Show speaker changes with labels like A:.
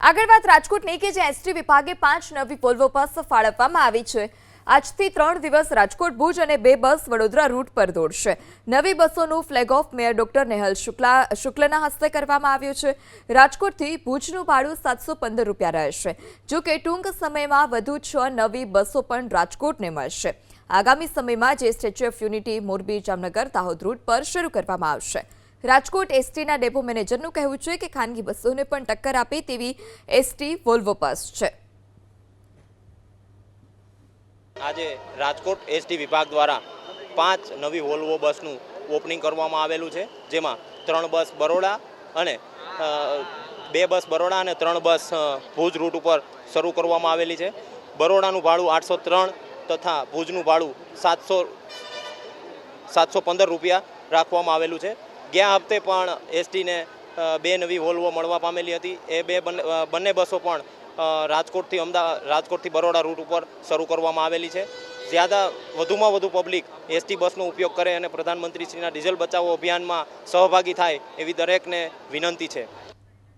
A: આગળ વાત રાજકોટની કે જ્યાં એસટી વિભાગે 5 નવી વોલ્વો બસ ફાળવવામાં આવી છે। આજથી 3 દિવસ રાજકોટ ભુજ અને 2 બસ વડોદરા રૂટ પર દોડશે। નવી બસોનું flag off mayor doctor Nehal શુક્લના હસ્તે કરવામાં આવ્યું છે। રાજકોટથી ભુજનું ભાડું 715 રૂપિયા રહેશે। જો કે ટૂંક સમયમાં વધુ 6 નવી બસો પણ રાજકોટને મળશે। આગામી સમયમાં જે Statue of Unity Morbi Jamnagar Dahod route પર શરૂ કરવામાં આવશે। રાજકોટ એસટીના ડેપો મેનેજરનું કહેવું છે કે ખાનગી બસોને પણ ટક્કર આપે તેવી એસટી વોલ્વો બસ છે।
B: આજે રાજકોટ એસટી વિભાગ દ્વારા 5 નવી વોલ્વો બસનું ઓપનિંગ કરવામાં આવેલું છે, જેમાં 3 બસ બરોડા અને 2 બસ બરોડા અને 3 બસ ભુજ રૂટ ઉપર શરૂ કરવામાં આવેલી છે। બરોડાનું ભાડું 803 તથા ભુજનું ભાડું 715 રૂપિયા રાખવામાં આવેલું છે। ગયા હપ્તે પણ એસટીને 2 નવી વોલ્વો મળવા પામેલી હતી। એ બંને બસો પણ રાજકોટથી બરોડા રૂટ ઉપર શરૂ કરવામાં આવેલી છે। વધુમાં વધુ પબ્લિક એસટી બસનો ઉપયોગ કરે અને પ્રધાનમંત્રીશ્રીના ડીઝલ બચાવો અભિયાનમાં સહભાગી થાય એવી દરેકને વિનંતી છે।